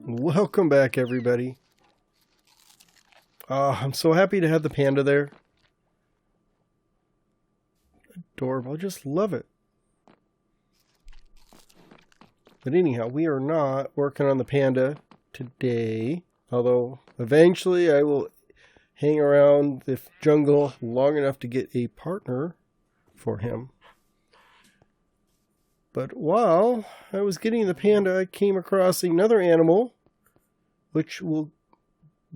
Welcome back, everybody. I'm so happy to have the panda there. Adorable. I just love it. But anyhow, we are not working on the panda today. Although, eventually I will hang around the jungle long enough to get a partner for him. But while I was getting the panda, I came across another animal, which will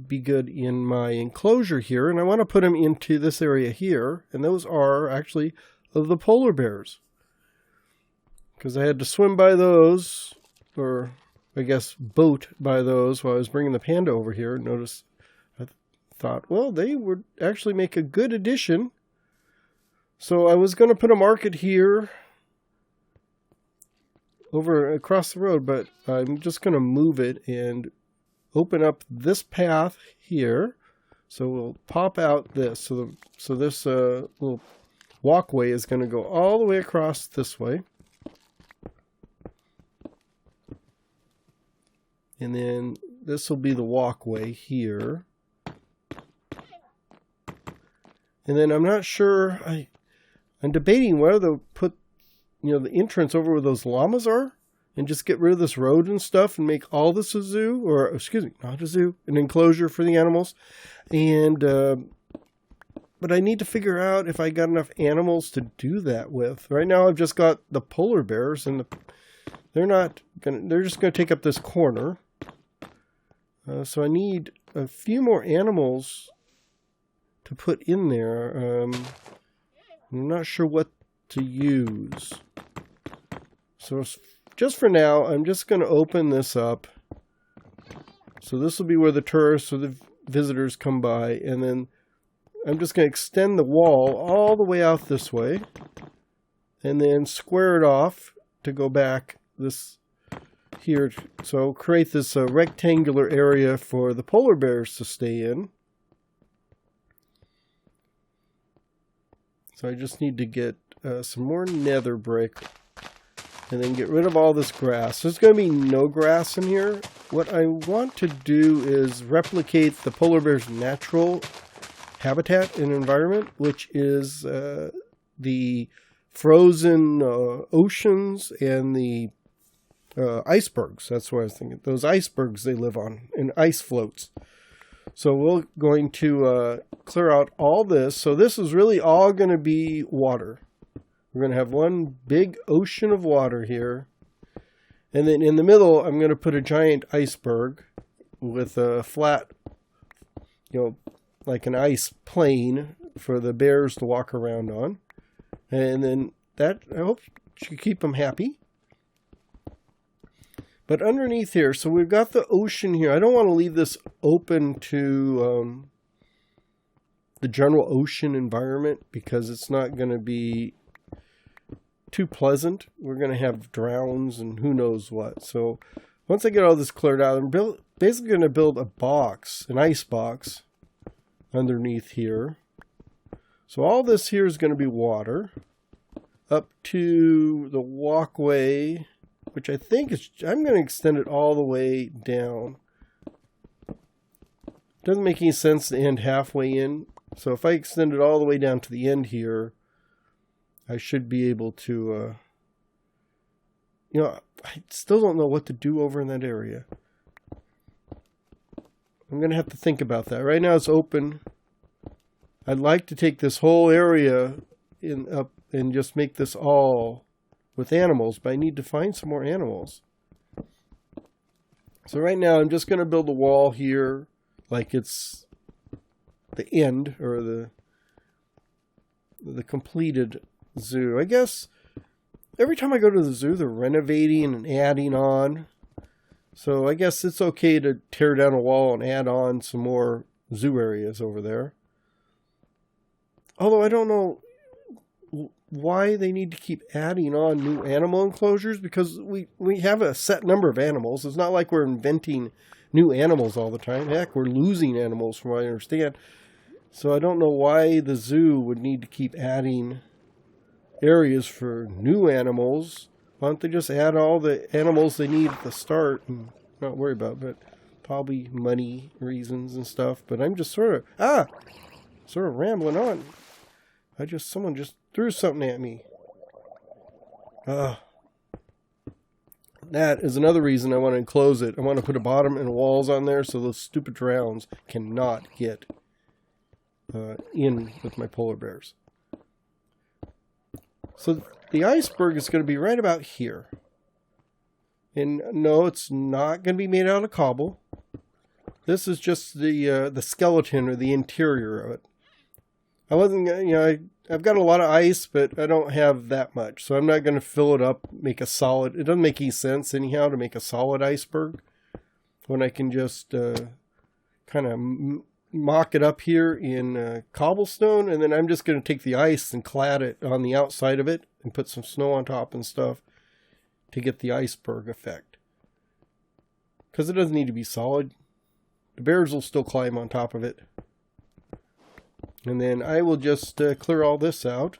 be good in my enclosure here. And I want to put them into this area here. And those are actually the polar bears. Because I had to swim by those, or I guess boat by those while I was bringing the panda over here. Notice, I thought, well, they would actually make a good addition. So I was going to put a market here over across the road, but I'm just going to move it and open up this path here. So we'll pop out this. So this little walkway is going to go all the way across this way. And then this will be the walkway here. And then I'm not sure, I'm debating whether to put, the entrance over where those llamas are and just get rid of this road and stuff and make all this a zoo, or excuse me, not a zoo, an enclosure for the animals. And, but I need to figure out if I got enough animals to do that with. Right now I've just got the polar bears and they're just going to take up this corner. So I need a few more animals to put in there. I'm not sure what to use. So just for now, I'm just going to open this up. So this will be where the tourists or the visitors come by. And then I'm just going to extend the wall all the way out this way. And then square it off to go back this here. So create this rectangular area for the polar bears to stay in. So I just need to get some more nether brick and then get rid of all this grass. There's going to be no grass in here. What I want to do is replicate the polar bear's natural habitat and environment, which is the frozen oceans and the icebergs. That's what I was thinking. Those icebergs they live on in ice floats. So we're going to clear out all this. So this is really all going to be water. We're going to have one big ocean of water here. And then in the middle, I'm going to put a giant iceberg with a flat, like an ice plane for the bears to walk around on. And then that, I hope, should keep them happy. But underneath here, so we've got the ocean here. I don't want to leave this open to the general ocean environment because it's not going to be too pleasant. We're going to have drowns and who knows what. So once I get all this cleared out, I'm basically going to build a box, an ice box underneath here. So all this here is going to be water up to the walkway, which I think is, I'm going to extend it all the way down. Doesn't make any sense to end halfway in. So if I extend it all the way down to the end here, I should be able to, I still don't know what to do over in that area. I'm going to have to think about that. Right now it's open. I'd like to take this whole area up and just make this all with animals, but I need to find some more animals. So right now I'm just going to build a wall here like it's the end or the completed zoo. I guess every time I go to the zoo they're renovating and adding on. So I guess it's okay to tear down a wall and add on some more zoo areas over there. Although I don't know why they need to keep adding on new animal enclosures, because we have a set number of animals. It's not like we're inventing new animals all the time. Heck, we're losing animals from what I understand. So I don't know why the zoo would need to keep adding areas for new animals. Why don't they just add all the animals they need at the start and not worry about it? But probably money reasons and stuff. But I'm just sort of rambling on. Someone just threw something at me. That is another reason I want to enclose it. I want to put a bottom and walls on there so those stupid drowns cannot get in with my polar bears. So the iceberg is going to be right about here. And no, it's not going to be made out of cobble. This is just the skeleton or the interior of it. I wasn't, I've got a lot of ice, but I don't have that much. So I'm not going to fill it up, make a solid. It doesn't make any sense anyhow to make a solid iceberg when I can just kind of mock it up here in cobblestone, and then I'm just going to take the ice and clad it on the outside of it and put some snow on top and stuff to get the iceberg effect. Because it doesn't need to be solid. The bears will still climb on top of it. And then I will just clear all this out.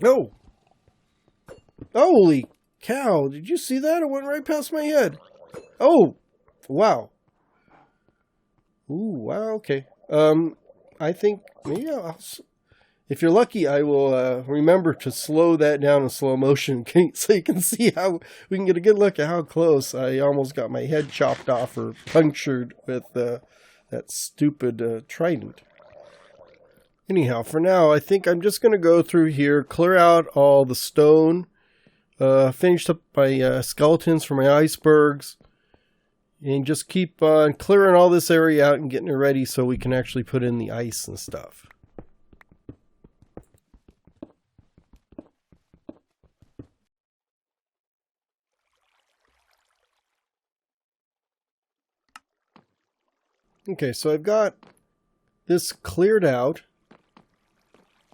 Oh! Holy cow! Did you see that? It went right past my head. Oh! Wow. Ooh, wow, okay. I think maybe if you're lucky, I will remember to slow that down in slow motion so you can see how we can get a good look at how close I almost got my head chopped off or punctured with that stupid trident. Anyhow, for now, I think I'm just going to go through here, clear out all the stone, finished up my skeletons for my icebergs, and just keep on clearing all this area out and getting it ready so we can actually put in the ice and stuff. Okay, so I've got this cleared out.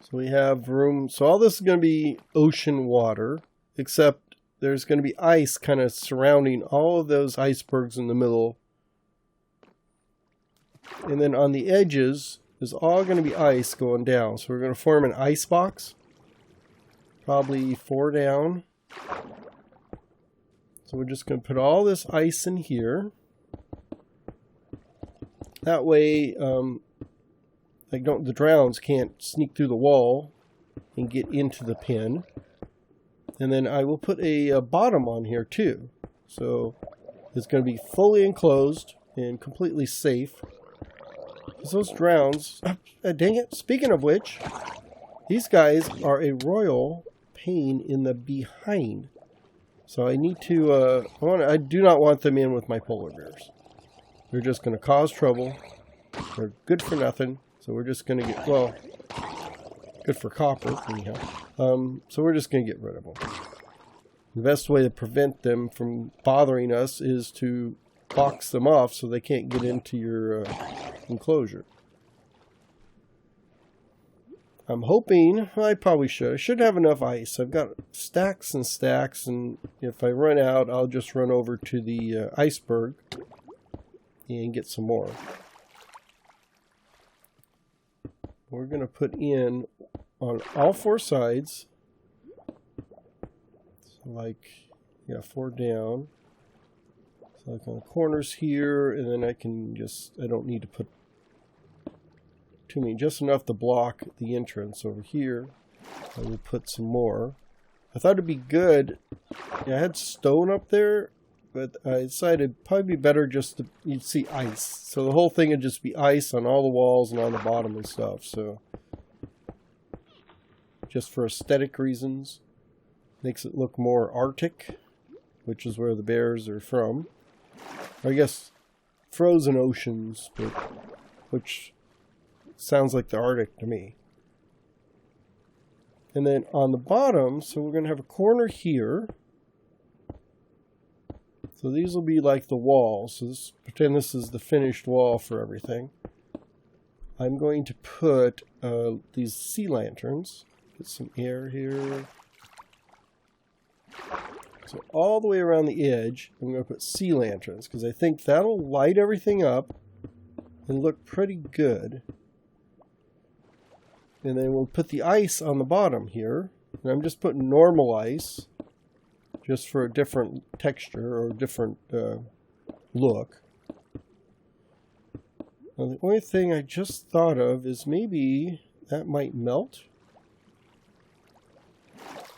So we have room. So all this is going to be ocean water, except there's going to be ice kind of surrounding all of those icebergs in the middle. And then on the edges is all going to be ice going down. So we're going to form an ice box, probably 4 down. So we're just going to put all this ice in here. That way, the drowns can't sneak through the wall and get into the pen. And then I will put a bottom on here too. So it's going to be fully enclosed and completely safe. Because those drowns, dang it, speaking of which, these guys are a royal pain in the behind. So I need to, I do not want them in with my polar bears. They're just going to cause trouble. They're good for nothing. So we're just going to get, well, good for copper, anyhow. So we're just going to get rid of them. The best way to prevent them from bothering us is to box them off so they can't get into your enclosure. I'm hoping, I probably should. I should have enough ice. I've got stacks and stacks, and if I run out, I'll just run over to the iceberg and get some more. We're going to put in on all 4 sides, so like, 4 down, so like on the corners here, and then I don't need to put too many, just enough to block the entrance over here. I will put some more. I thought it'd be good, I had stone up there, but I decided it'd probably be better just to, you'd see ice. So the whole thing would just be ice on all the walls and on the bottom and stuff. So just for aesthetic reasons, makes it look more Arctic, which is where the bears are from. I guess frozen oceans, but which sounds like the Arctic to me. And then on the bottom, so we're going to have a corner here. So these will be like the walls. So pretend this is the finished wall for everything. I'm going to put these sea lanterns. Get some air here. So all the way around the edge, I'm going to put sea lanterns because I think that'll light everything up and look pretty good. And then we'll put the ice on the bottom here. And I'm just putting normal ice, just for a different texture or different look. Now, the only thing I just thought of is maybe that might melt.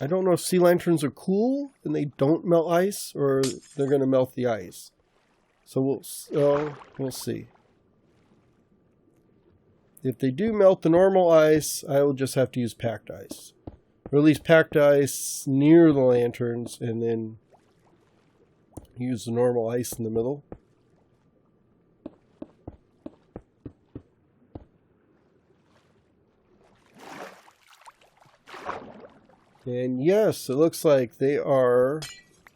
I don't know if sea lanterns are cool and they don't melt ice, or they're going to melt the ice. So we'll see. If they do melt the normal ice, I will just have to use packed ice. Or at least packed ice near the lanterns, and then use the normal ice in the middle. And yes, it looks like they are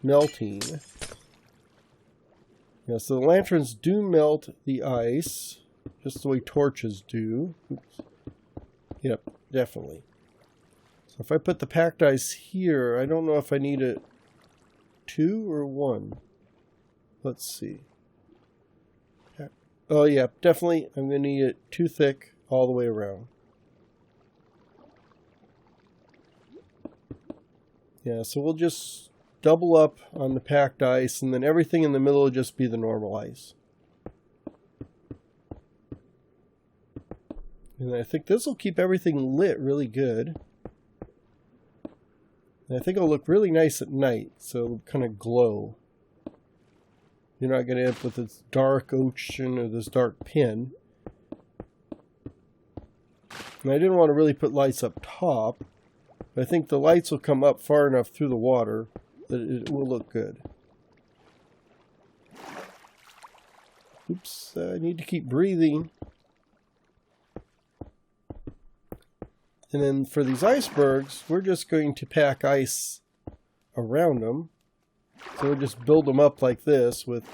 melting. Yeah, so the lanterns do melt the ice, just the way torches do. Oops. Yep, definitely. So if I put the packed ice here, I don't know if I need it 2 or 1. Let's see. Oh yeah, definitely I'm going to need it 2 thick all the way around. Yeah, so we'll just double up on the packed ice, and then everything in the middle will just be the normal ice. And I think this will keep everything lit really good. And I think it'll look really nice at night, so it'll kind of glow. You're not going to end up with this dark ocean or this dark pin. And I didn't want to really put lights up top. I think the lights will come up far enough through the water that it will look good. Oops, I need to keep breathing. And then for these icebergs, we're just going to pack ice around them. So we'll just build them up like this with,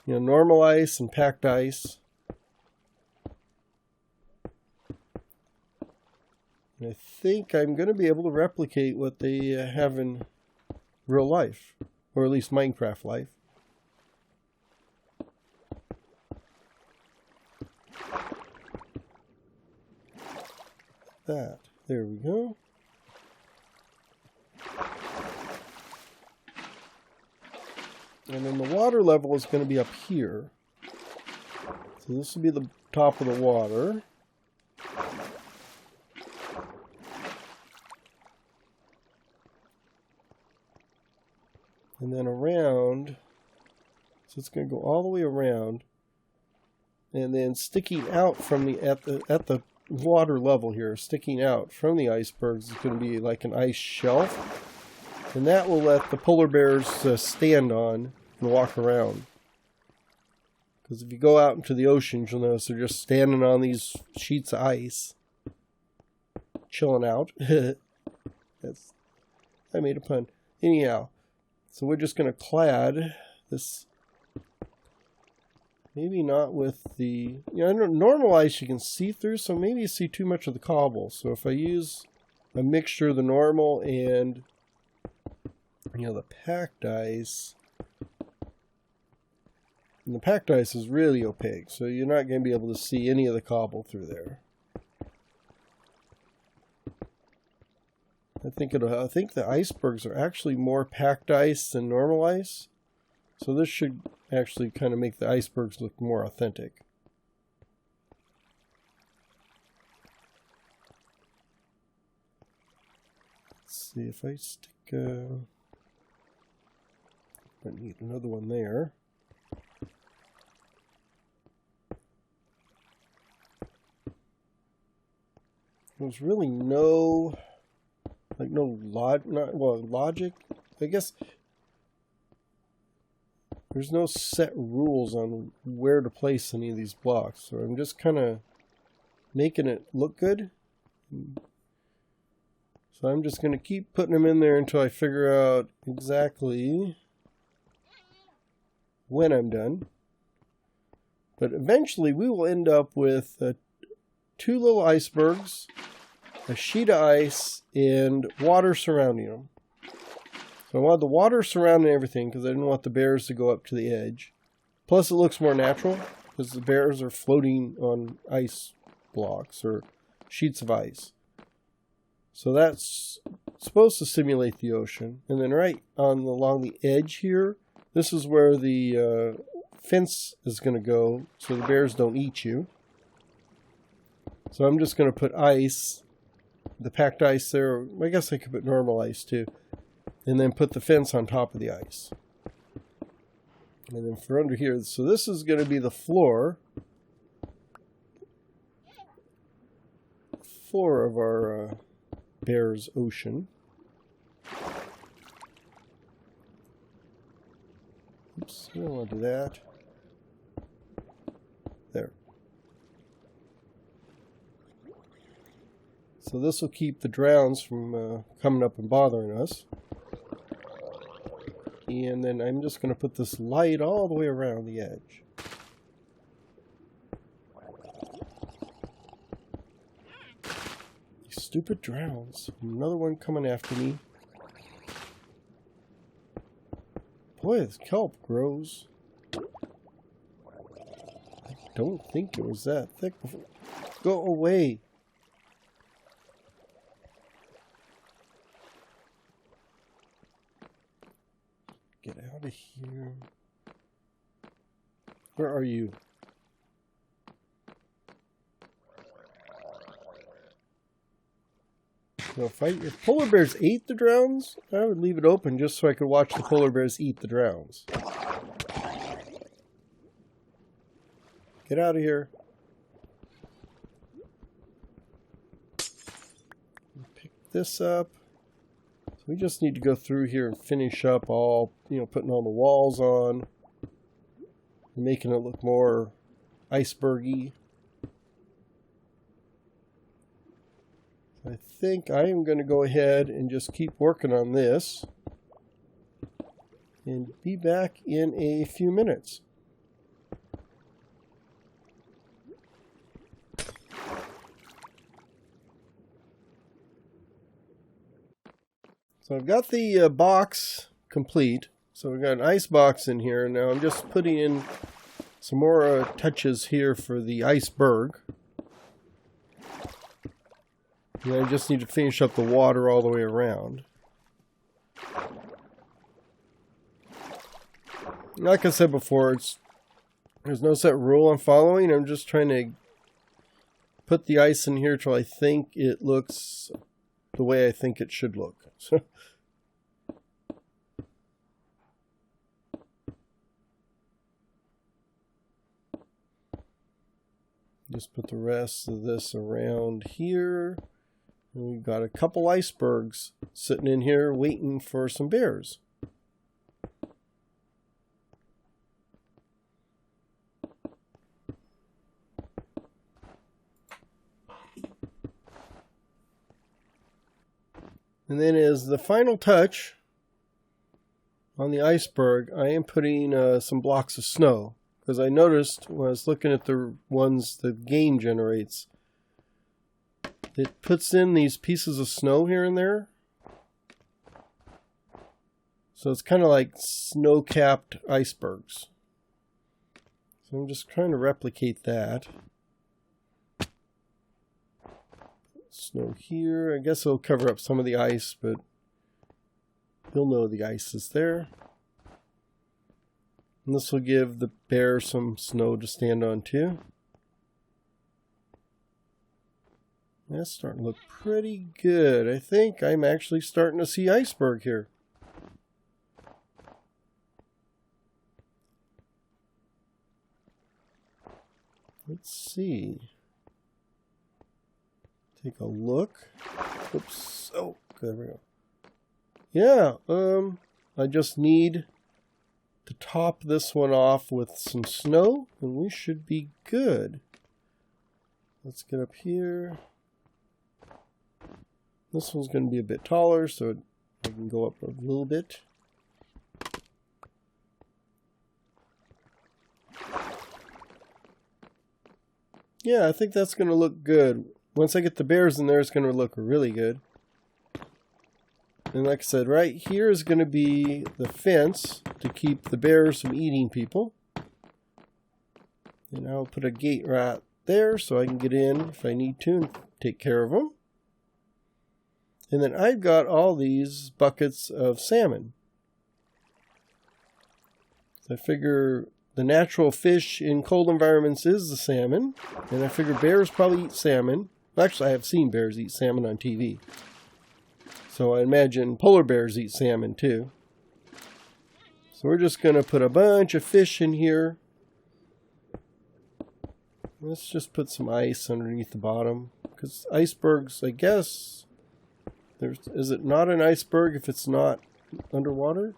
you know, normal ice and packed ice. And I think I'm going to be able to replicate what they have in real life, or at least Minecraft life. That. There we go. And then the water level is going to be up here. So this will be the top of the water. And then around, so it's going to go all the way around, and then sticking out from the at the water level here, sticking out from the icebergs is going to be like an ice shelf, and that will let the polar bears stand on and walk around. Because if you go out into the ocean, you'll notice they're just standing on these sheets of ice, chilling out. I made a pun. Anyhow. So we're just going to clad this, maybe not with the, you know, normal ice you can see through, so maybe you see too much of the cobble. So if I use a mixture of the normal and, you know, the packed ice, and the packed ice is really opaque, so you're not going to be able to see any of the cobble through there. I think the icebergs are actually more packed ice than normal ice. So this should actually kind of make the icebergs look more authentic. Let's see if I stick... I need another one there. There's really no... logic. I guess there's no set rules on where to place any of these blocks, so I'm just kind of making it look good. So I'm just going to keep putting them in there until I figure out exactly when I'm done. But eventually we will end up with 2 little icebergs, a sheet of ice, and water surrounding them. So I wanted the water surrounding everything because I didn't want the bears to go up to the edge. Plus it looks more natural because the bears are floating on ice blocks or sheets of ice. So that's supposed to simulate the ocean. And then right along the edge here, this is where the fence is going to go so the bears don't eat you. So I'm just going to put ice, the packed ice there. I guess I could put normal ice too. And then put the fence on top of the ice. And then for under here, so this is going to be the floor of our bear's ocean. Oops, I don't want to do that. There. So this will keep the drowns from coming up and bothering us. And then I'm just going to put this light all the way around the edge. These stupid drowns. Another one coming after me. Boy, this kelp grows. I don't think it was that thick before. Go away. Get out of here. Where are you? No, if polar bears ate the drowns, I would leave it open just so I could watch the polar bears eat the drowns. Get out of here. Pick this up. So we just need to go through here and finish up all, putting all the walls on. Making it look more icebergy. I think I am going to go ahead and just keep working on this. And be back in a few minutes. So I've got the box complete. So we've got an ice box in here. Now I'm just putting in some more touches here for the iceberg. And I just need to finish up the water all the way around. Like I said before, there's no set rule I'm following. I'm just trying to put the ice in here till I think it looks the way I think it should look. So just put the rest of this around here. And we've got a couple icebergs sitting in here waiting for some bears. And then as the final touch on the iceberg, I am putting some blocks of snow. Because I noticed when I was looking at the ones the game generates, it puts in these pieces of snow here and there. So it's kind of like snow-capped icebergs. So I'm just trying to replicate that. Snow here. I guess it'll cover up some of the ice, but you'll know the ice is there. And this will give the bear some snow to stand on too. That's starting to look pretty good. I think I'm actually starting to see iceberg here. Let's see. Take a look. Oops. Oh, there we go. Yeah, I just need to top this one off with some snow, and we should be good. Let's get up here. This one's going to be a bit taller, so I can go up a little bit. Yeah, I think that's going to look good. Once I get the bears in there, it's going to look really good. And like I said, right here is going to be the fence to keep the bears from eating people. And I'll put a gate right there so I can get in if I need to and take care of them. And then I've got all these buckets of salmon. So I figure the natural fish in cold environments is the salmon. And I figure bears probably eat salmon. Actually, I have seen bears eat salmon on TV. So I imagine polar bears eat salmon too. So we're just going to put a bunch of fish in here. Let's just put some ice underneath the bottom. Because icebergs, I guess... is it not an iceberg if it's not underwater?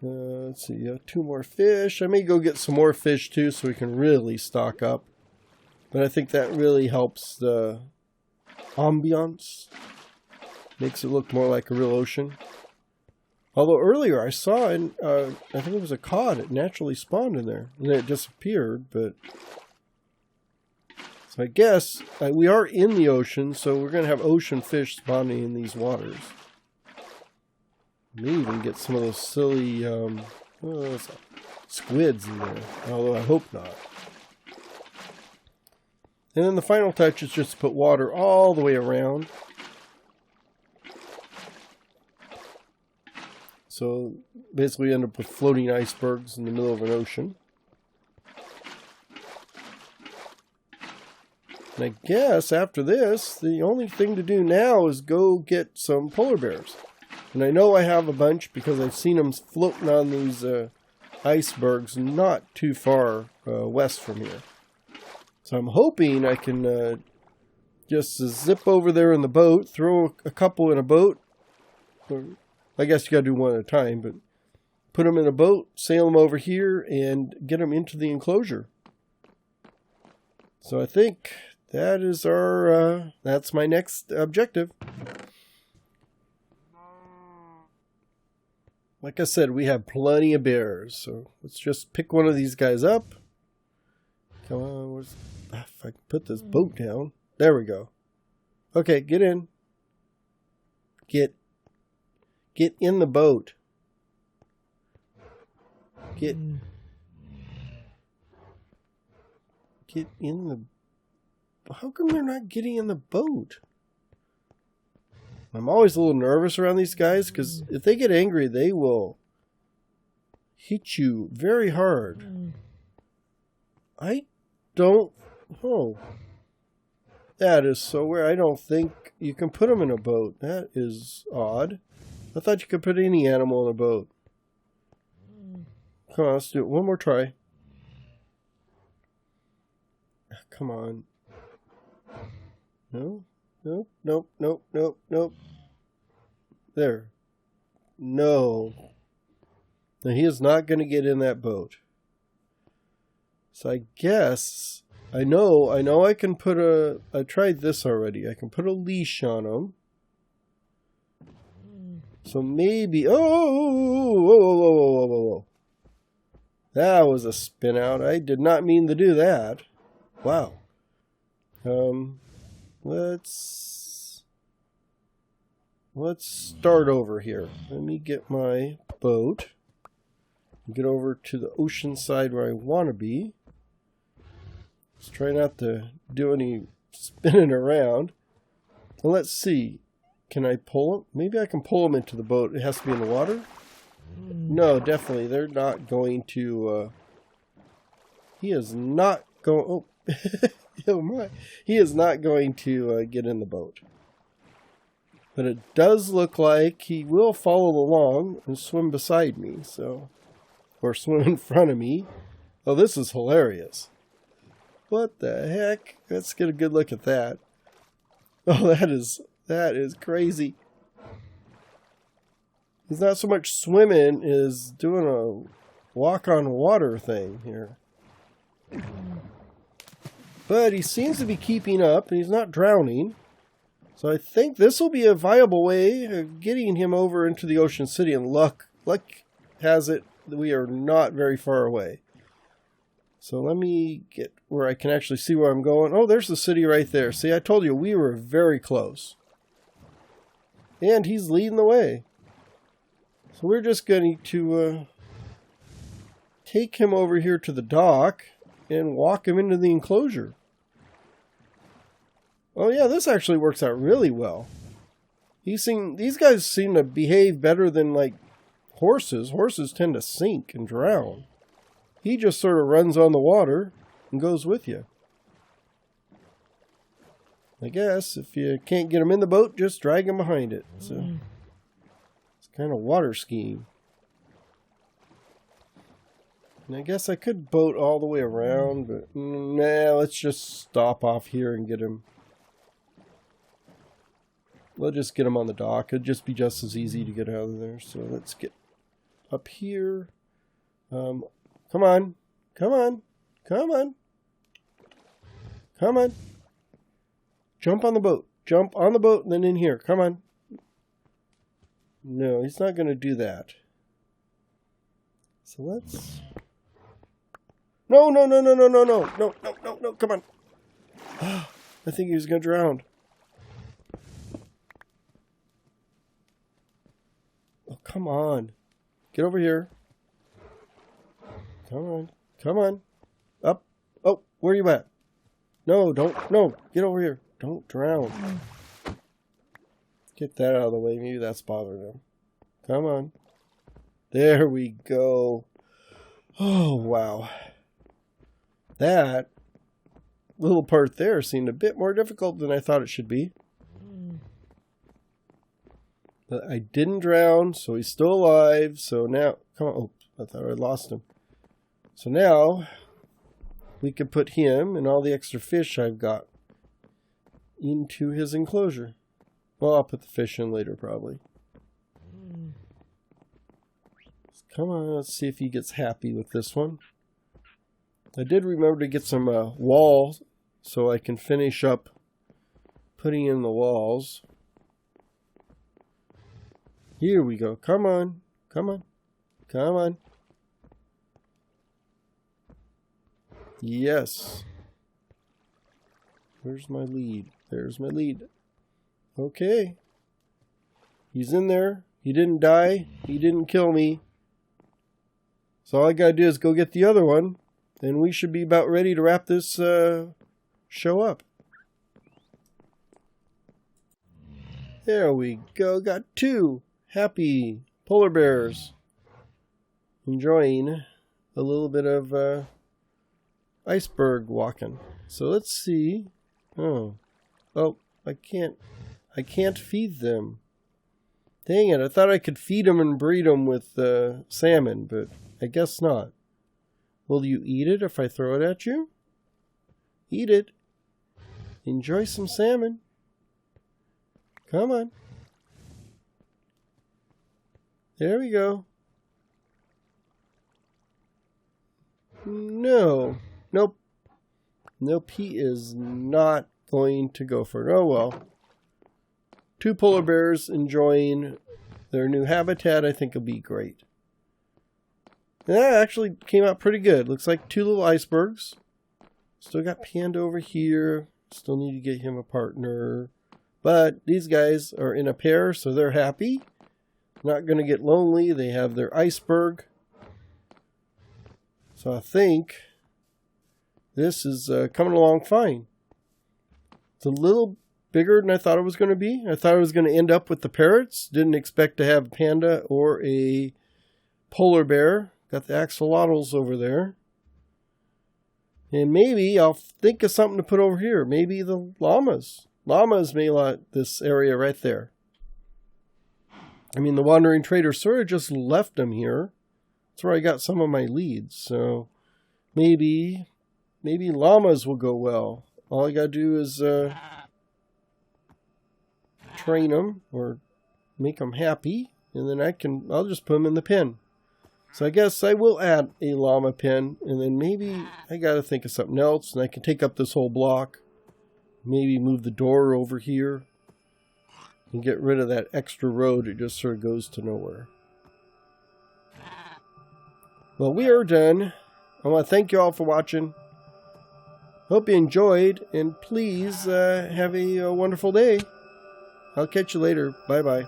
Let's see, 2 more fish. I may go get some more fish too so we can really stock up. But I think that really helps the ambiance. Makes it look more like a real ocean. Although earlier I saw, I think it was a cod, it naturally spawned in there. And then it disappeared, but... So I guess we are in the ocean, so we're going to have ocean fish spawning in these waters. May even get some of those silly squids in there, although I hope not. And then the final touch is just to put water all the way around. So basically we end up with floating icebergs in the middle of an ocean. And I guess after this, the only thing to do now is go get some polar bears. And I know I have a bunch because I've seen them floating on these icebergs not too far west from here. So I'm hoping I can just zip over there in the boat, throw a couple in a boat. Or, I guess you got to do one at a time, but put them in a boat, sail them over here, and get them into the enclosure. So I think that is that's my next objective. Like I said, we have plenty of bears, so let's just pick one of these guys up. Come on, if I can put this boat down. There we go. Okay, get in. Get in the boat. Get in the... How come they're not getting in the boat? I'm always a little nervous around these guys because if they get angry, they will hit you very hard. I don't... Oh. That is so weird. I don't think you can put them in a boat. That is odd. I thought you could put any animal in a boat. Come on, let's do it. One more try. Come on. No? Nope, nope, nope, nope, nope. There. No. Now he is not going to get in that boat. So I guess... I know I can put I tried this already. I can put a leash on him. So maybe... Oh! Whoa, whoa, whoa, whoa, whoa, whoa. That was a spin out. I did not mean to do that. Wow. Let's start over here. Let me get my boat. Get over to the ocean side where I want to be. Let's try not to do any spinning around. Well, let's see. Can I pull him? Maybe I can pull him into the boat. It has to be in the water? No, definitely. They're not going to... he is not going... Oh, oh my. He is not going to get in the boat. But it does look like he will follow along and swim beside me, so... Or swim in front of me. Oh, this is hilarious. What the heck? Let's get a good look at that. Oh, that is crazy. He's not so much swimming as doing a walk on water thing here. But he seems to be keeping up and he's not drowning. So I think this will be a viable way of getting him over into the Ocean City, and luck has it that we are not very far away. So let me get where I can actually see where I'm going. Oh, there's the city right there. See, I told you we were very close. And he's leading the way. So we're just going to take him over here to the dock and walk him into the enclosure. Oh yeah, this actually works out really well. These guys seem to behave better than like horses. Horses tend to sink and drown. He just sort of runs on the water and goes with you. I guess if you can't get him in the boat, just drag him behind it. So it's kind of water skiing. And I guess I could boat all the way around, but nah, let's just stop off here and get him. We'll just get him on the dock. It'd just be just as easy to get out of there. So let's get up here. Come on. Come on. Come on. Come on. Jump on the boat. Jump on the boat and then in here. Come on. No, he's not going to do that. So let's... No, no, no, no, no, no, no, no, no, no, no, come on. I think he was going to drown. Oh, come on. Get over here. Come on. Come on. Up. Oh, where are you at? No, don't. No, get over here. Don't drown. Get that out of the way. Maybe that's bothering him. Come on. There we go. Oh, wow. That little part there seemed a bit more difficult than I thought it should be. But I didn't drown, so he's still alive. So now, come on. Oh, I thought I lost him. So now, we can put him and all the extra fish I've got into his enclosure. Well, I'll put the fish in later, probably. Come on, let's see if he gets happy with this one. I did remember to get some walls so I can finish up putting in the walls. Here we go. Come on. Come on. Come on. Yes. Where's my lead? There's my lead. Okay. He's in there. He didn't die. He didn't kill me. So all I gotta do is go get the other one. Then we should be about ready to wrap this show up. There we go. Got 2 happy polar bears enjoying a little bit of iceberg walking. So let's see. Oh, I can't feed them. Dang it! I thought I could feed them and breed them with salmon, but I guess not. Will you eat it if I throw it at you? Eat it. Enjoy some salmon. Come on. There we go. No. Nope. Nope, he is not going to go for it. Oh well. 2 polar bears enjoying their new habitat. I think will be great. That actually came out pretty good. Looks like 2 little icebergs. Still got Panda over here. Still need to get him a partner. But these guys are in a pair, so they're happy. Not going to get lonely. They have their iceberg. So I think this is coming along fine. It's a little bigger than I thought it was going to be. I thought it was going to end up with the parrots. Didn't expect to have a panda or a polar bear. Got the axolotls over there. And maybe I'll think of something to put over here. Maybe the llamas. Llamas may like this area right there. I mean, the wandering trader sort of just left them here. That's where I got some of my leads. So maybe llamas will go well. All I got to do is train them or make them happy. And then I'll just put them in the pen. So I guess I will add a llama pen, and then maybe I got to think of something else, and I can take up this whole block. Maybe move the door over here and get rid of that extra road. It just sort of goes to nowhere. Well, we are done. I want to thank you all for watching. Hope you enjoyed, and please have a wonderful day. I'll catch you later. Bye-bye.